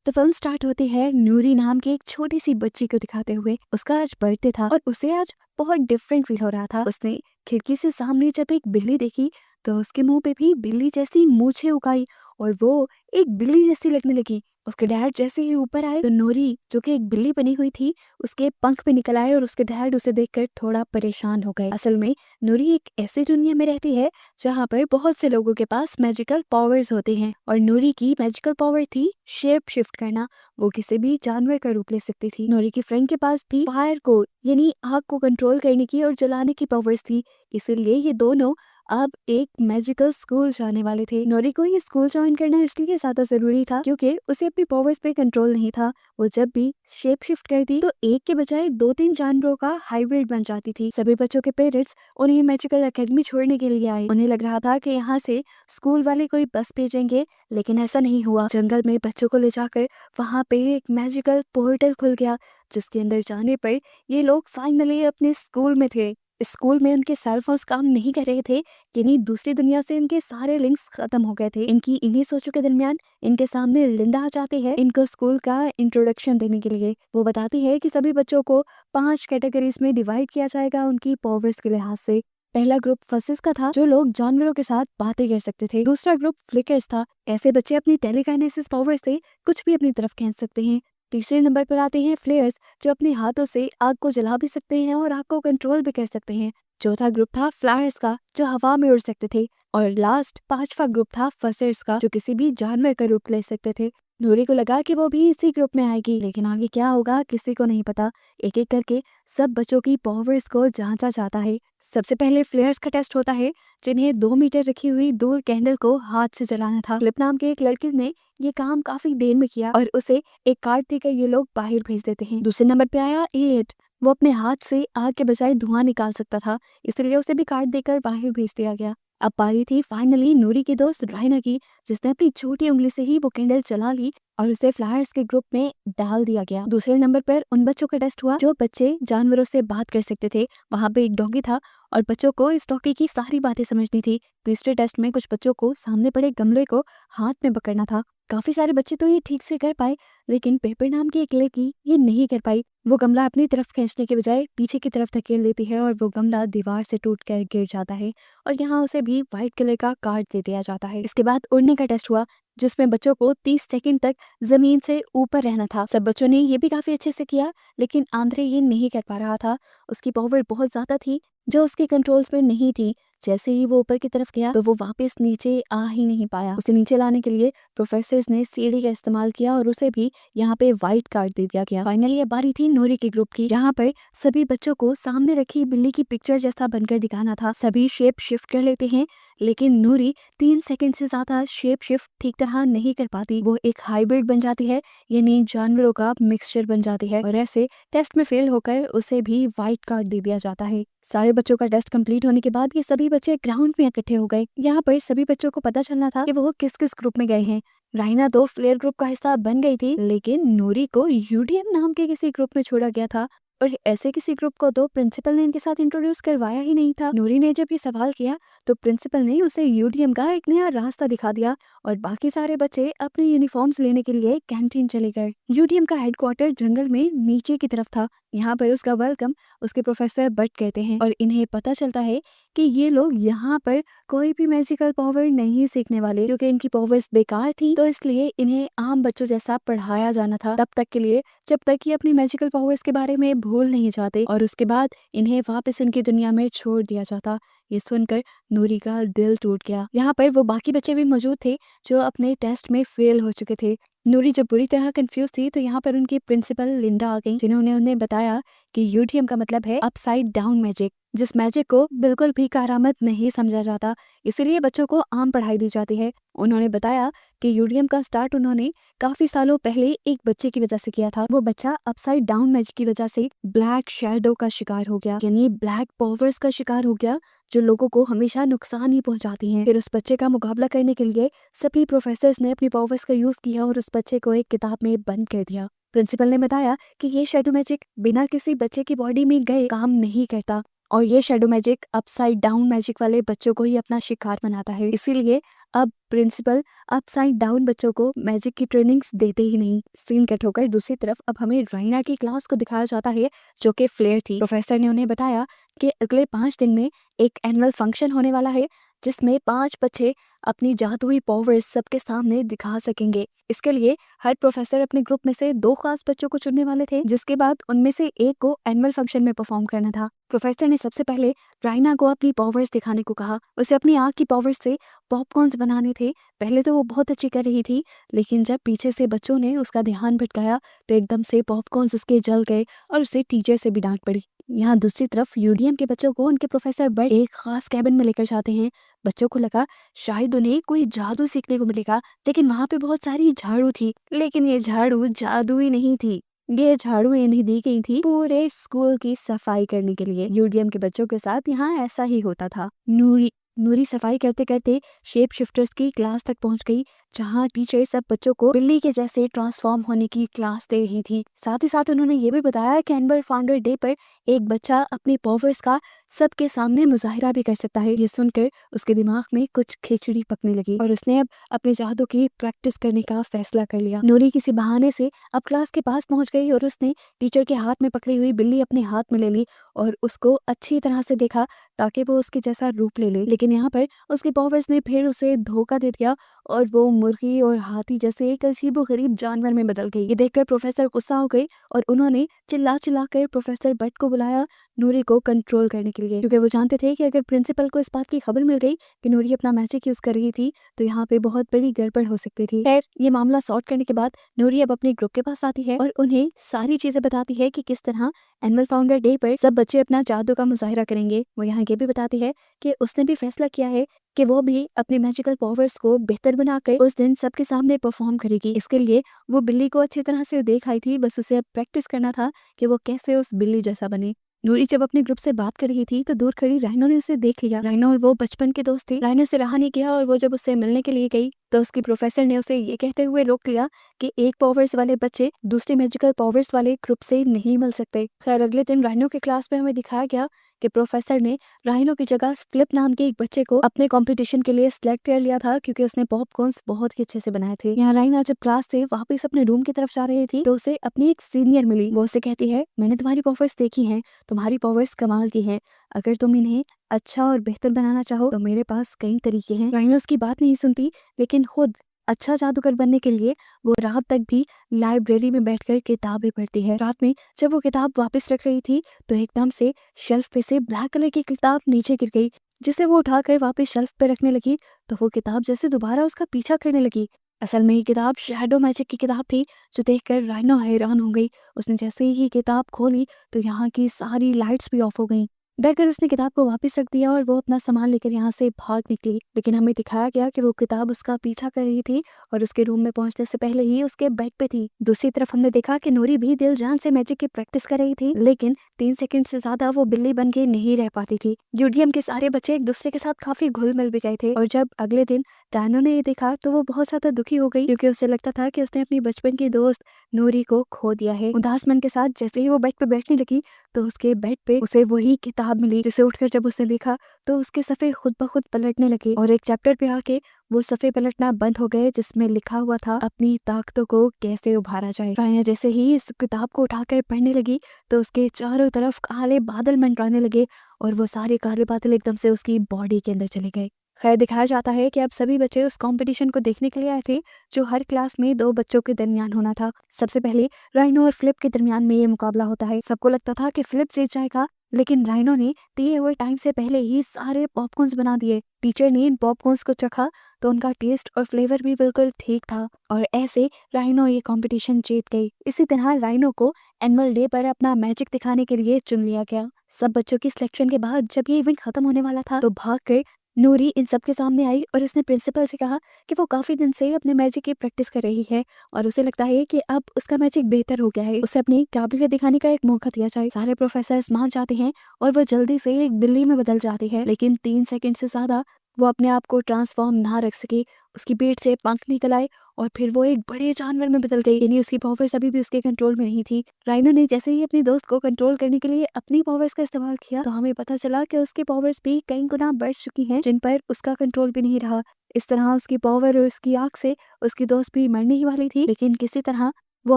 तो film start होती है नूरी नाम की एक छोटी सी बच्ची को दिखाते हुए। उसका आज बर्थडे था और उसे आज बहुत डिफरेंट फील हो रहा था। उसने खिड़की से सामने जब एक बिल्ली देखी तो उसके मुंह पे भी बिल्ली जैसी मूछें उगाई और वो एक बिल्ली जैसी लगने लगी। उसके डैड जैसे ही ऊपर आए तो नूरी जो कि एक बिल्ली बनी हुई थी उसके पंख पे निकल आए और उसके डैड उसे देखकर थोड़ा परेशान हो गए। असल में नूरी एक ऐसी दुनिया में रहती है जहाँ पर बहुत से लोगों के पास मैजिकल पावर्स होते हैं और नूरी की मैजिकल पावर थी शेप शिफ्ट करना। वो किसी भी जानवर का रूप ले सकती थी। नूरी की फ्रेंड के पास भी फायर को यानी आग को कंट्रोल करने की और जलाने की पावर्स थी। इसीलिए ये दोनों अब एक मैजिकल स्कूल जाने वाले थे। नूरी को ये स्कूल ज्वाइन करना इसलिए ज्यादा जरूरी था क्योंकि उसे अपनी पावर्स पे कंट्रोल नहीं था। वो जब भी शेप शिफ्ट करती तो एक के बजाय 2-3 जानवरों का हाइब्रिड बन जाती थी। सभी बच्चों के पेरेंट्स उन्हें मैजिकल एकेडमी छोड़ने के लिए आए। उन्हें लग रहा था कि यहाँ से स्कूल वाले कोई बस भेजेंगे, लेकिन ऐसा नहीं हुआ। जंगल में बच्चों को ले जाकर वहाँ पे एक मैजिकल पोर्टल खुल गया जिसके अंदर जाने पर ये लोग फाइनली अपने स्कूल में थे। इस स्कूल में उनके सेल फोन्स काम नहीं कर रहे थे, यानी दूसरी दुनिया से इनके सारे लिंक्स खत्म हो गए थे। इनकी इन्हीं सोचों के दरमियान इनके सामने लिंडा आ जाती है इनको स्कूल का इंट्रोडक्शन देने के लिए। वो बताती है कि सभी बच्चों को 5 कैटेगरीज में डिवाइड किया जाएगा उनकी पावर्स के लिहाज से। पहला ग्रुप फसिस का था जो लोग जानवरों के साथ बातें कर सकते थे। दूसरा ग्रुप फ्लिकर्स था, ऐसे बच्चे अपनी टेलीकाइनेसिस पावर से कुछ भी अपनी तरफ खींच सकते हैं। तीसरे नंबर पर आते हैं फ्लेयर्स जो अपने हाथों से आग को जला भी सकते हैं और आग को कंट्रोल भी कर सकते हैं। चौथा ग्रुप था फ्लायर्स का जो हवा में उड़ सकते थे और लास्ट 5वां ग्रुप था फसर्स का जो किसी भी जानवर का रूप ले सकते थे। नूरी को लगा कि वो भी इसी ग्रुप में आएगी, लेकिन आगे क्या होगा किसी को नहीं पता। एक एक करके सब बच्चों की पावर्स को जांचा जाता है। सबसे पहले फ्लेयर्स का टेस्ट होता है जिन्हें 2 मीटर रखी हुई दूर कैंडल को हाथ से जलाना था। फ्लिप नाम के एक लड़की ने ये काम काफी देर में किया और उसे एक कार्ड देकर ये लोग बाहर भेज देते हैं। दूसरे नंबर पे आया एलियट। वो अपने हाथ से आग के बजाय धुआं निकाल सकता था, इसलिए उसे भी कार्ड देकर बाहर भेज दिया गया। अब बारी थी फाइनली नूरी की दोस्त राइना की, जिसने अपनी छोटी उंगली से ही वो कैंडल जला ली और उसे फ्लायर्स के ग्रुप में डाल दिया गया। दूसरे नंबर पर उन बच्चों का टेस्ट हुआ जो बच्चे जानवरों से बात कर सकते थे। वहाँ पे एक डॉगी था और बच्चों को इस डॉगी की सारी बातें समझनी थी। तीसरे टेस्ट में कुछ बच्चों को सामने पड़े गमले को हाथ में पकड़ना था। काफी सारे बच्चे तो ये ठीक से कर पाए, लेकिन पेपर नाम की एक लड़की ये नहीं कर पाई। वो गमला अपनी तरफ खींचने के बजाय पीछे की तरफ धकेल देती है और वो गमला दीवार से टूटकर गिर जाता है और यहाँ उसे भी व्हाइट कलर का कार्ड दे दिया जाता है। इसके बाद उड़ने का टेस्ट हुआ जिसमें बच्चों को 30 सेकंड तक जमीन से ऊपर रहना था। सब बच्चों ने ये भी काफी अच्छे से किया, लेकिन आंद्रे ये नहीं कर पा रहा था। उसकी पावर बहुत ज्यादा थी जो उसके कंट्रोल्स में नहीं थी। जैसे ही वो ऊपर की तरफ गया तो वो वापस नीचे आ ही नहीं पाया। उसे नीचे लाने के लिए प्रोफेसर्स ने सीढ़ी का इस्तेमाल किया और उसे भी यहाँ पे व्हाइट कार्ड दे दिया गया। फाइनली ये बारी थी नूरी के ग्रुप की। यहाँ पर सभी बच्चों को सामने रखी बिल्ली की पिक्चर जैसा बनकर दिखाना था। सभी शेप शिफ्ट कर लेते हैं, लेकिन नूरी 3 सेकंड से ज्यादा शेप शिफ्ट ठीक तरह नहीं कर पाती। वो एक हाइब्रिड बन जाती है, यानी जानवरों का मिक्सचर बन जाती है और ऐसे टेस्ट में फेल होकर उसे भी व्हाइट कार्ड दे दिया जाता है। सारे बच्चों का टेस्ट कंप्लीट होने के बाद ये सभी बच्चे ग्राउंड में इकट्ठे हो गए। यहाँ पर सभी बच्चों को पता चलना था कि वो किस किस ग्रुप में गए हैं। राइना तो फ्लेयर ग्रुप का हिस्सा बन गई थी, लेकिन नूरी को यूडीएम नाम के किसी ग्रुप में छोड़ा गया था और ऐसे किसी ग्रुप को तो प्रिंसिपल ने इनके साथ इंट्रोड्यूस करवाया ही नहीं था। नूरी ने जब ये सवाल किया तो प्रिंसिपल ने उसे यूडीएम का एक नया रास्ता दिखा दिया और बाकी सारे बच्चे अपने यूनिफॉर्म्स लेने के लिए कैंटीन चले गए। यूडीएम का हेडक्वार्टर जंगल में नीचे की तरफ था। यहाँ पर उसका वेलकम उसके प्रोफेसर बट कहते हैं और इन्हें पता चलता है कि ये लोग यहाँ पर कोई भी मैजिकल पावर नहीं सीखने वाले, क्योंकि इनकी पावर्स बेकार थी तो इसलिए इन्हें आम बच्चों जैसा पढ़ाया जाना था तब तक के लिए जब तक ये अपनी मैजिकल पावर्स के बारे में भूल नहीं जाते और उसके बाद इन्हें वापस इनकी दुनिया में छोड़ दिया जाता। ये सुनकर नूरी का दिल टूट गया। यहाँ पर वो बाकी बच्चे भी मौजूद थे जो अपने टेस्ट में फेल हो चुके थे। नूरी जब बुरी तरह कंफ्यूज थी तो यहाँ पर उनकी प्रिंसिपल लिंडा आ गई, जिन्होंने उन्हें बताया कि यूडीएम का मतलब है अपसाइड डाउन मैजिक, जिस मैजिक को बिल्कुल भी करामत नहीं समझा जाता, इसीलिए बच्चों को आम पढ़ाई दी जाती है। उन्होंने बताया कि यूडीएम का स्टार्ट उन्होंने काफी सालों पहले एक बच्चे की वजह से किया था। वो बच्चा अपसाइड डाउन मैजिक की वजह से ब्लैक शैडो का शिकार हो गया, यानी ब्लैक पावर्स का शिकार हो गया जो लोगों को हमेशा नुकसान ही पहुंचाती हैं। फिर उस बच्चे का मुकाबला करने के लिए सभी प्रोफेसर्स ने अपनी पावर्स का यूज किया और उस बच्चे को एक किताब में बंद कर दिया। प्रिंसिपल ने बताया कि ये शैडो मैजिक बिना किसी बच्चे की बॉडी में गए काम नहीं करता और ये shadow magic upside down magic वाले बच्चों को ही अपना शिकार बनाता है, इसीलिए अब प्रिंसिपल अपसाइड डाउन बच्चों को मैजिक की ट्रेनिंग्स देते ही नहीं। सीन कट होकर दूसरी तरफ अब हमें राइना की क्लास को दिखाया जाता है, जो कि फ्लेयर थी। प्रोफेसर ने उन्हें बताया कि अगले 5 दिन में एक एनुअल फंक्शन होने वाला है, जिसमें 5 बच्चे अपनी जादुई पावर्स सबके सामने दिखा सकेंगे। इसके लिए हर प्रोफेसर अपने ग्रुप में से 2 खास बच्चों को चुनने वाले थे, जिसके बाद उनमें से एक को एनुअल फंक्शन में परफॉर्म करना था। प्रोफेसर ने सबसे पहले राइना को अपनी पावर्स दिखाने को कहा। उसे अपनी आँख की पावर्स से पॉपकॉर्न्स बनाने थे। पहले तो वो बहुत अच्छी कर रही थी, लेकिन जब पीछे से बच्चों ने उसका ध्यान भटकाया तो एकदम से पॉपकॉर्न्स उसके जल गए और उसे टीचर से भी डांट पड़ी। यहाँ दूसरी तरफ यूडीएम के बच्चों को उनके प्रोफेसर बर्ड एक खास कैबिन में लेकर जाते हैं। बच्चों को लगा शायद उन्हें कोई जादू सीखने को मिलेगा, लेकिन वहाँ पे बहुत सारी झाड़ू थी। लेकिन ये झाड़ू जादुई नहीं थी, ये झाड़ू इन्हें दी गई थी पूरे स्कूल की सफाई करने के लिए। यूडीएम के बच्चों के साथ यहाँ ऐसा ही होता था। नूरी नूरी सफाई करते करते शेप शिफ्टर्स की क्लास तक पहुंच गई, जहां टीचर सब बच्चों को बिल्ली के जैसे ट्रांसफॉर्म होने की क्लास दे रही थी। साथ ही साथ उन्होंने ये भी बताया कि एनुअल फाउंडर डे पर एक बच्चा अपनी पावर्स का सबके सामने मुजाहिरा भी कर सकता है। ये सुनकर उसके दिमाग में कुछ खिचड़ी पकने लगी और उसने अब अपने जादू की प्रैक्टिस करने का फैसला कर लिया। नूरी किसी बहाने से अब क्लास के पास पहुंच गई और उसने टीचर के हाथ में पकड़ी हुई बिल्ली अपने हाथ में ले ली और उसको अच्छी तरह से देखा ताकि वो उसके जैसा रूप ले ले। लेकिन यहाँ पर उसके पावर्स ने फिर उसे धोखा दे दिया और वो मुर्गी और हाथी जैसे एक अजीबोगरीब जानवर में बदल गई। ये देखकर प्रोफेसर गुस्सा हो गई और उन्होंने चिल्ला कर प्रोफेसर बट को बुलाया नूरी को कंट्रोल करने के लिए, क्योंकि वो जानते थे कि अगर प्रिंसिपल को इस बात की खबर मिल गई कि नूरी अपना मैजिक यूज कर रही थी तो यहाँ पे बहुत बड़ी गड़बड़ हो सकती थी। खैर, ये मामला सॉर्ट करने के बाद नूरी अब अपने ग्रुप के पास आती है और उन्हें सारी चीजें बताती है कि किस तरह एनुअल फाउंडर डे पर सब बच्चे अपना जादू का मुजाहिरा करेंगे। वो यहाँ ये भी बताती है कि उसने भी फैसला किया है कि वो भी अपने मैजिकल पावर्स को बेहतर बनाकर उस दिन सबके सामने परफॉर्म करेगी। इसके लिए वो बिल्ली को अच्छी तरह से देख आई थी, बस उसे अब प्रैक्टिस करना था कि वो कैसे उस बिल्ली जैसा बने। नूरी जब अपने ग्रुप से बात कर रही थी तो दूर खड़ी राइनो ने उसे देख लिया। राइनो और वो बचपन के दोस्त थे। राइनो से रहा नहीं गया और वो जब उससे मिलने के लिए गई तो उसकी प्रोफेसर ने उसे ये कहते हुए रोक लिया कि एक पावर्स वाले बच्चे दूसरे मैजिकल पावर्स वाले ग्रुप से नहीं मिल सकते। खैर, अगले दिन राइनो के क्लास में हमें दिखाया गया कि प्रोफेसर ने राइनो की जगह फ्लिप नाम के एक बच्चे को अपने कंपटीशन के लिए सिलेक्ट कर लिया था, क्योंकि उसने पॉपकॉर्न्स बहुत ही अच्छे से बनाए थे। यहाँ राइना जब क्लास से वापस अपने रूम की तरफ जा रही थी तो उसे अपनी एक सीनियर मिली। वो उसे कहती है, मैंने तुम्हारी पावर्स देखी हैं, तुम्हारी पावर्स कमाल की हैं। अगर तुम इन्हें अच्छा और बेहतर बनाना चाहो तो मेरे पास कई तरीके हैं। राइनो उसकी बात नहीं सुनती, लेकिन खुद अच्छा जादूगर बनने के लिए वो रात तक भी लाइब्रेरी में बैठकर किताबें पढ़ती है। रात में जब वो किताब वापस रख रही थी तो एकदम से शेल्फ पे से ब्लैक कलर की किताब नीचे गिर गई, जिसे वो उठाकर वापस शेल्फ पे रखने लगी तो वो किताब जैसे दोबारा उसका पीछा करने लगी। असल में ये किताब शैडो मैजिक की किताब थी, जो देखकर राइनो हैरान हो गई। उसने जैसे ही ये किताब खोली तो यहाँ की सारी लाइट्स भी ऑफ हो गई। डर कर उसने किताब को वापस रख दिया और वो अपना सामान लेकर यहाँ से भाग निकली। लेकिन हमें दिखाया गया कि वो किताब उसका पीछा कर रही थी और उसके रूम में पहुंचने से पहले ही उसके बेड पे थी। दूसरी तरफ हमने देखा कि नूरी भी दिल जान से मैजिक की प्रैक्टिस कर रही थी, लेकिन 3 सेकंड से ज्यादा वो बिल्ली बन के नहीं रह पाती थी। यूडीएम के सारे बच्चे एक दूसरे के साथ काफी घुल मिल भी गए थे और जब अगले दिन डायनो ने ये देखा तो वो बहुत ज्यादा दुखी हो गई, क्योंकि उसे लगता था कि उसने अपनी बचपन की दोस्त नूरी को खो दिया है। उदास मन के साथ जैसे ही वो बेड पे बैठने लगी तो उसके बेड पे उसे वही किताब मिली, जिसे उठकर जब उसने देखा तो उसके सफ़े खुद ब खुद पलटने लगे और एक चैप्टर पे आके वो सफ़े पलटना बंद हो गए, जिसमें लिखा हुआ था अपनी ताकतों को कैसे उभारा जाए। राया जैसे ही इस किताब को उठाकर पढ़ने लगी तो उसके चारों तरफ काले बादल मंडराने लगे और वो सारे काले बादल एकदम से उसकी बॉडी के अंदर चले गए। खैर, दिखाया जाता है कि अब सभी बच्चे उस कंपटीशन को देखने के लिए आए थे, जो हर क्लास में 2 बच्चों के दरमियान होना था। सबसे पहले राइनो और फ्लिप के दरमियान में ये मुकाबला होता है। सबको लगता था कि फ्लिप जीत जाएगा, लेकिन राइनो ने दिए हुए टाइम से पहले ही सारे पॉपकॉर्न्स बना दिए। टीचर ने इन पॉपकॉर्न्स को चखा तो उनका टेस्ट और फ्लेवर भी बिल्कुल ठीक था और ऐसे राइनो ये कंपटीशन जीत गई। इसी तरह राइनो को एनुअल डे पर अपना मैजिक दिखाने के लिए चुन लिया गया। सब बच्चों की सिलेक्शन के बाद जब ये इवेंट खत्म होने वाला था तो भाग कर नूरी इन सब के सामने आई और उसने प्रिंसिपल से कहा कि वो काफी दिन से अपने मैजिक की प्रैक्टिस कर रही है और उसे लगता है कि अब उसका मैजिक बेहतर हो गया है। उसे अपनी काबिलियत दिखाने का एक मौका दिया जाए। सारे प्रोफेसर मान जाते हैं और वो जल्दी से एक बिल्ली में बदल जाती है, लेकिन 3 सेकंड से ज्यादा वो अपने आप को ट्रांसफॉर्म ना रख सकी। उसकी पेट से पंख निकल आए और फिर वो एक बड़े जानवर में बदल गई, यानी उसकी पावर्स अभी भी उसके कंट्रोल में नहीं थी। राइनो ने जैसे ही अपने दोस्त को कंट्रोल करने के लिए अपनी पावर्स का इस्तेमाल किया तो हमें पता चला कि उसकी पावर्स भी कई गुना बढ़ चुकी हैं, जिन पर उसका कंट्रोल भी नहीं रहा। इस तरह उसकी पावर और उसकी आग से उसकी दोस्त भी मरने ही वाली थी, लेकिन किसी तरह वो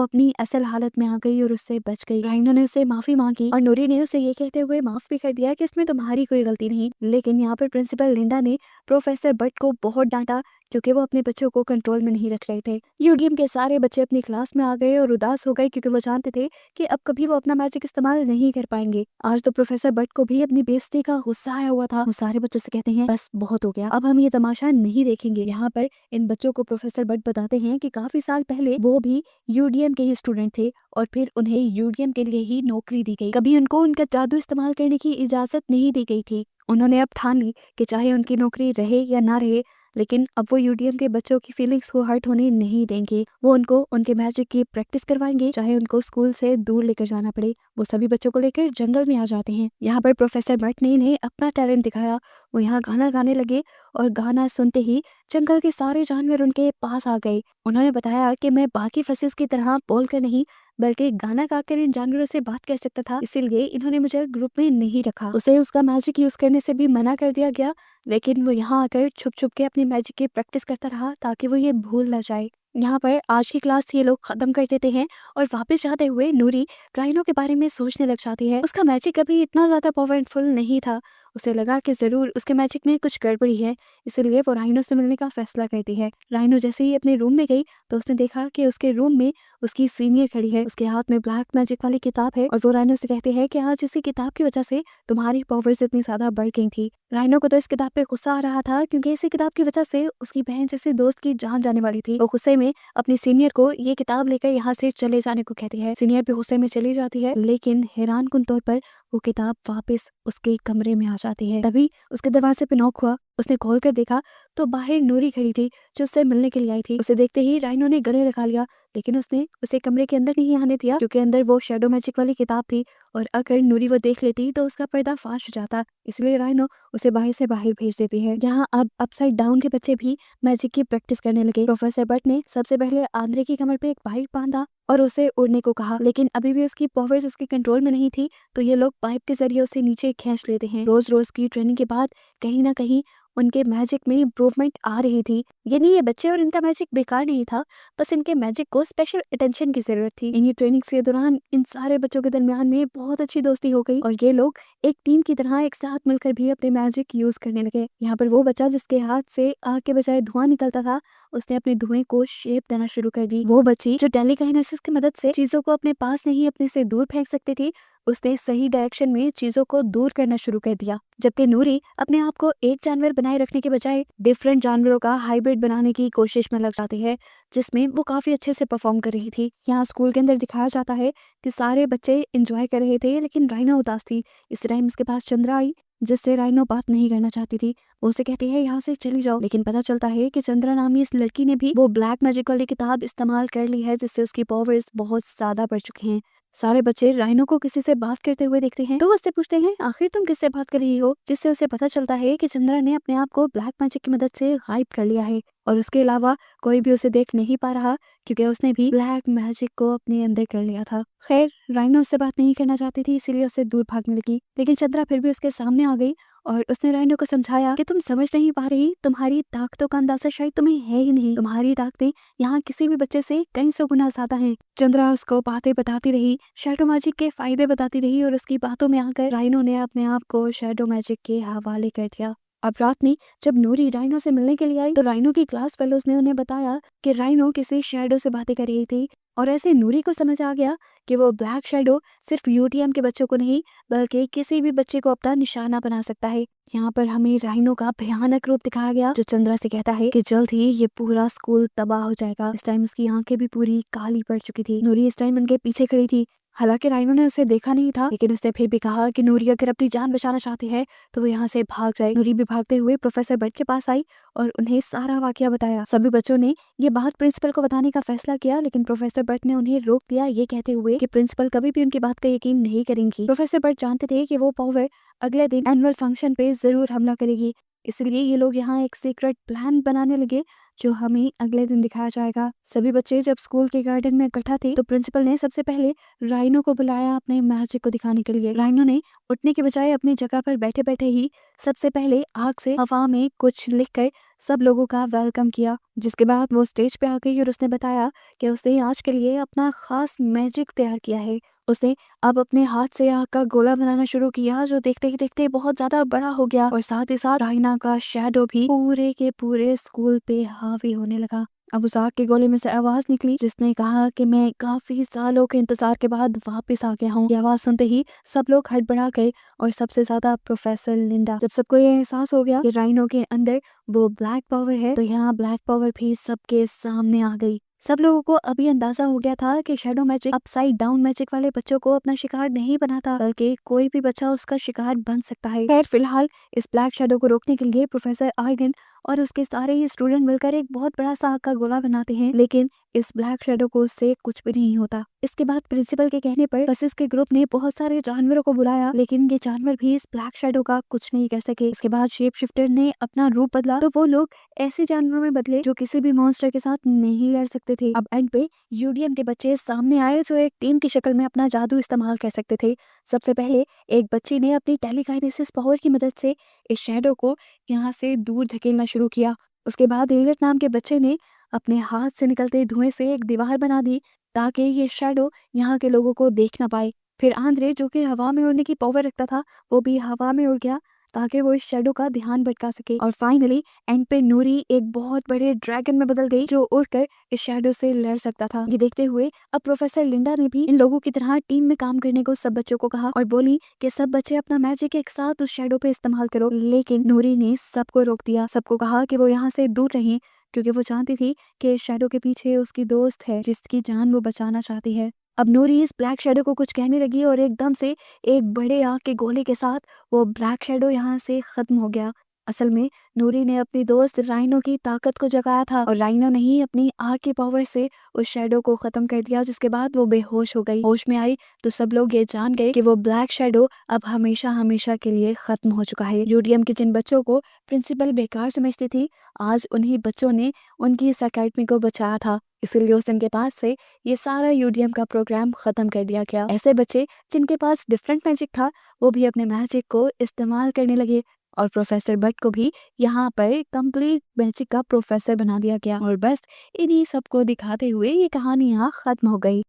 अपनी असल हालत में आ गई और उससे बच गई। राइनो ने उससे माफी मांगी और नूरी ने उसे ये कहते हुए माफ भी कर दिया कि इसमें तुम्हारी कोई गलती नहीं। लेकिन यहाँ पर प्रिंसिपल लिंडा ने प्रोफेसर बट को बहुत डांटा क्योंकि वो अपने बच्चों को कंट्रोल में नहीं रख रहे थे। यूडीएम के सारे बच्चे अपनी क्लास में आ गए और उदास हो गए क्योंकि वो जानते थे कि अब कभी वो अपना मैजिक इस्तेमाल नहीं कर पाएंगे। आज तो प्रोफेसर बट को भी अपनी बेइज्जती का गुस्सा आया हुआ था। वो सारे बच्चों से कहते हैं बस बहुत हो गया, अब हम ये तमाशा नहीं देखेंगे। यहाँ पर इन बच्चों को प्रोफेसर बट बताते हैं कि काफी साल पहले वो भी यूडीएम के ही स्टूडेंट थे और फिर उन्हें यूडीएम के लिए ही नौकरी दी गई। कभी उनको उनका जादू इस्तेमाल करने की इजाजत नहीं दी गई थी। उन्होंने अब ठान ली कि चाहे उनकी नौकरी रहे या ना रहे, लेकिन अब वो यूडीएम के बच्चों की फीलिंग्स को हर्ट होने नहीं देंगे। वो उनको उनके मैजिक की प्रैक्टिस करवाएंगे, चाहे उनको स्कूल से दूर लेकर जाना पड़े। वो सभी बच्चों को लेकर जंगल में आ जाते हैं। यहाँ पर प्रोफेसर बट ने इन्हें अपना टैलेंट दिखाया। वो यहाँ गाना गाने लगे और गाना सुनते ही जंगल के सारे जानवर उनके पास आ गए। उन्होंने बताया कि मैं बाकी फसिल्स की तरह बोलकर नहीं बल्कि गाना गाकर इन जानवरों से बात कर सकता था, इसीलिए इन्होंने मुझे ग्रुप में नहीं रखा। उसे उसका मैजिक यूज करने से भी मना कर दिया गया, लेकिन वो यहाँ आकर छुप छुप के अपनी मैजिक की प्रैक्टिस करता रहा ताकि वो ये भूल ना जाए। यहाँ पर आज की क्लास ये लोग खत्म कर देते हैं और वापस जाते हुए नूरी राइनो के बारे में सोचने लग जाती है। उसका मैजिक अभी इतना ज्यादा पावरफुल नहीं था। उसे लगा कि जरूर उसके मैजिक में कुछ गड़बड़ी है, इसलिए वो राइनो से मिलने का फैसला करती है। राइनो जैसे ही अपने रूम में गई तो उसने देखा कि उसके रूम में उसकी सीनियर खड़ी है। उसके हाथ में ब्लैक मैजिक वाली किताब है और वो राइनो से कहती है कि आज इसी किताब की वजह से तुम्हारी पावर्स इतनी ज्यादा बढ़ गई थी। राइनो को तो इस किताब पे गुस्सा आ रहा था क्योंकि इसी किताब की वजह से उसकी बहन जैसे दोस्त की जान जाने वाली थी। वो गुस्से में अपनी सीनियर को ये किताब लेकर यहाँ से चले जाने को कहती है। सीनियर भी गुस्से में चली जाती है, लेकिन हैरानकुन तौर पर वो किताब वापस उसके कमरे में आ जाती है। तभी उसके दरवाजे पे नॉक हुआ। उसने खोल कर देखा तो बाहर नूरी खड़ी थी जो उससे मिलने के लिए आई थी। उसे देखते ही राइनो ने गले लगा लिया, लेकिन उसने उसे कमरे के अंदर नहीं आने दिया क्योंकि अंदर वो शैडो मैजिक वाली किताब थी और अगर नूरी वो देख लेती तो उसका पर्दा फाश हो जाता। इसलिए राइनो उसे बाहर से बाहर भेज देती है। यहाँ अब अपसाइड डाउन के बच्चे भी मैजिक की प्रैक्टिस करने लगे। प्रोफेसर बट ने सबसे पहले आंद्रे की कमर पे एक पाइप बांधा और उसे उड़ने को कहा, लेकिन अभी भी उसकी पावर्स उसके कंट्रोल में नहीं थी, तो ये लोग पाइप के जरिए उसे नीचे खींच लेते हैं। रोज रोज की ट्रेनिंग के बाद कहीं ना कहीं उनके मैजिक में इम्प्रूवमेंट आ रही थी। यानी ये बच्चे और इनका मैजिक बेकार नहीं था, बस इनके मैजिक को स्पेशल अटेंशन की जरूरत थी। इन्हीं ट्रेनिंग्स के दौरान इन सारे बच्चों के दरमियान में बहुत अच्छी दोस्ती हो गई और ये लोग एक टीम की तरह एक साथ मिलकर भी अपने मैजिक यूज करने लगे। यहाँ पर वो बच्चा जिसके हाथ से आग के बजाय धुआं निकलता था, उसने अपने धुएं को शेप देना शुरू कर दी। वो बच्ची जो टेलीकाइनेसिस की मदद से चीजों को अपने पास नहीं अपने से दूर फेंक सकती थी, उसने सही डायरेक्शन में चीजों को दूर करना शुरू कर दिया। जबकि नूरी अपने आप को एक जानवर बनाए रखने के बजाय डिफरेंट जानवरों का हाइब्रिड बनाने की कोशिश में लग जाती है, जिसमें वो काफी अच्छे से परफॉर्म कर रही थी। यहाँ स्कूल के अंदर दिखाया जाता है कि सारे बच्चे एंजॉय कर रहे थे, लेकिन राइनो उदास थी। इस टाइम उसके पास चंद्रा आई, जिससे राइनो बात नहीं करना चाहती थी। वो उसे कहती है यहाँ से चली जाओ, लेकिन पता चलता है कि चंद्रा नामी इस लड़की ने भी वो ब्लैक मैजिक वाली किताब इस्तेमाल कर ली है, जिससे उसकी पावर्स बहुत ज्यादा बढ़ चुकी हैं। सारे बच्चे राइनो को किसी से बात करते हुए देखते हैं तो उससे पूछते हैं आखिर तुम किससे बात कर रही हो, जिससे उसे पता चलता है कि चंद्रा ने अपने आप को ब्लैक मैजिक की मदद से गायब कर लिया है और उसके अलावा कोई भी उसे देख नहीं पा रहा क्योंकि उसने भी ब्लैक मैजिक को अपने अंदर कर लिया था। खैर राइनो उससे बात नहीं करना चाहती थी, इसीलिए उससे दूर भागने लगी, लेकिन चंद्रा फिर भी उसके सामने आ गई और उसने राइनो को समझाया कि तुम समझ नहीं पा रही, तुम्हारी ताकतों का अंदाजा शायद तुम्हें है ही नहीं। तुम्हारी ताकतें यहाँ किसी भी बच्चे से कई सौ गुना ज्यादा हैं। चंद्रा उसको बातें बताती रही, शैडो मैजिक के फायदे बताती रही और उसकी बातों में आकर राइनो ने अपने आप को शैडो मैजिक के हवाले कर दिया। अब रात में जब नूरी राइनो से मिलने के लिए आई तो राइनो की क्लास फेलोज ने उन्हें बताया कि राइनो किसी शैडो से बातें कर रही थी और ऐसे नूरी को समझ आ गया कि वो ब्लैक शैडो सिर्फ यूटीएम के बच्चों को नहीं बल्कि किसी भी बच्चे को अपना निशाना बना सकता है। यहाँ पर हमें राइनो का भयानक रूप दिखाया गया जो चंद्रा से कहता है कि जल्द ही ये पूरा स्कूल तबाह हो जाएगा। इस टाइम उसकी आंखें भी पूरी काली पड़ चुकी थी। नूरी इस टाइम उनके पीछे खड़ी थी। हालांकि राइनो ने उसे देखा नहीं था, लेकिन उसने फिर भी कहा कि नूरी अगर अपनी जान बचाना चाहती है तो वो यहाँ से भाग जाए। नूरी भी भागते हुए प्रोफेसर बट के पास आई और उन्हें सारा वाकया बताया। सभी बच्चों ने ये बात प्रिंसिपल को बताने का फैसला किया, लेकिन प्रोफेसर बट ने उन्हें रोक दिया, ये कहते हुए कि प्रिंसिपल कभी भी उनकी बात का यकीन नहीं करेंगी। प्रोफेसर बट जानते थे कि वो पावर अगले दिन एनुअल फंक्शन पे जरूर हमला करेगी, इसलिए ये लोग यहाँ एक सीक्रेट प्लान बनाने लगे जो हमें अगले दिन दिखाया जाएगा। सभी बच्चे जब स्कूल के गार्डन में इकट्ठा थे तो प्रिंसिपल ने सबसे पहले राइनो को बुलाया अपने मैजिक को दिखाने के लिए। राइनो ने उठने के बजाय अपनी जगह पर बैठे बैठे ही सबसे पहले आग से हवा में कुछ लिखकर सब लोगों का वेलकम किया। जिसके बाद वो स्टेज पे आ गई और उसने बताया कि उसने आज के लिए अपना खास मैजिक तैयार किया है। उसने अब अपने हाथ से आग का गोला बनाना शुरू किया, जो देखते ही देखते बहुत ज्यादा बड़ा हो गया और साथ ही साथ राइना का शैडो भी पूरे के पूरे स्कूल पे हावी होने लगा। अब उस आग के गोले में से आवाज निकली जिसने कहा कि मैं काफी सालों के इंतजार के बाद वापस आ गया हूँ। ये आवाज सुनते ही सब लोग हड़बड़ा गए और सबसे ज्यादा प्रोफेसर लिंडा। जब सबको ये एहसास हो गया कि राइनो के अंदर वो ब्लैक पावर है तो यहाँ ब्लैक पावर भी सबके सामने आ गई। सब लोगों को अभी अंदाजा हो गया था कि shadow magic upside down magic वाले बच्चों को अपना शिकार नहीं बनाता, बल्कि कोई भी बच्चा उसका शिकार बन सकता है। खैर फिलहाल इस ब्लैक शैडो को रोकने के लिए प्रोफेसर आर्गन और उसके सारे ही स्टूडेंट मिलकर एक बहुत बड़ा सा आग का गोला बनाते हैं, लेकिन इस ब्लैक शैडो को उससे कुछ भी नहीं होता। इसके बाद प्रिंसिपल के कहने पर बसेस के ग्रुप ने बहुत सारे जानवरों को बुलाया, लेकिन ये जानवर भी इस ब्लैक शैडो का कुछ नहीं कर सके। इसके बाद शेप शिफ्टर ने अपना रूप बदला तो वो लोग ऐसे जानवरों में बदले जो किसी भी मॉन्स्टर के साथ नहीं लड़ सकते थे। अब एंड पे यूडीएम के बच्चे सामने आए जो एक टीम की शक्ल में अपना जादू इस्तेमाल कर सकते थे। सबसे पहले एक बच्ची ने अपनी टेलीकाइनेसिस पावर की मदद से इस शैडो को यहाँ से दूर धकेलना शुरू किया। उसके बाद एलियट नाम के बच्चे ने अपने हाथ से निकलते धुएं से एक दीवार बना दी ताकि ये शैडो यहाँ के लोगों को देख ना पाए। फिर आंद्रे जो कि हवा में उड़ने की पावर रखता था वो भी हवा में उड़ गया ताकि वो इस शैडो का ध्यान भटका सके। और फाइनली एंड पे नूरी एक बहुत बड़े ड्रैगन में बदल गई जो उड़कर इस शैडो से लड़ सकता था। ये देखते हुए अब प्रोफेसर लिंडा ने भी इन लोगों की तरह टीम में काम करने को सब बच्चों को कहा और बोली कि सब बच्चे अपना मैजिक एक साथ उस शैडो पे इस्तेमाल करो। लेकिन नूरी ने सबको रोक दिया, सबको कहा कि वो यहाँ से दूर रहें क्योंकि वो जानती थी कि इस शैडो के पीछे उसकी दोस्त है जिसकी जान वो बचाना चाहती है। अब नूरी इस ब्लैक शैडो को कुछ कहने लगी और एकदम से एक बड़े आग के गोले के साथ वो ब्लैक शैडो यहाँ से खत्म हो गया। असल में नूरी ने अपनी दोस्त राइनो की ताकत को जगाया था और राइनो ने ही अपनी आग की पावर से उस शैडो को खत्म कर दिया, जिसके बाद वो बेहोश हो गई। होश में आई तो सब लोग ये जान गए कि वो ब्लैक शैडो अब हमेशा हमेशा के लिए खत्म हो चुका है। यूडीएम के जिन बच्चों को प्रिंसिपल बेकार समझती थी, आज उन्हीं बच्चों ने उनकी इस अकेडमी को बचाया था। इसीलिए उस दिन के पास से ये सारा यूडीएम का प्रोग्राम खत्म कर दिया गया। ऐसे बच्चे जिनके पास डिफरेंट मैजिक था वो भी अपने मैजिक को इस्तेमाल करने लगे और प्रोफेसर बट को भी यहाँ पर कंप्लीट मैजिक का प्रोफेसर बना दिया गया। और बस इन्हीं सबको दिखाते हुए ये कहानी यहाँ खत्म हो गई।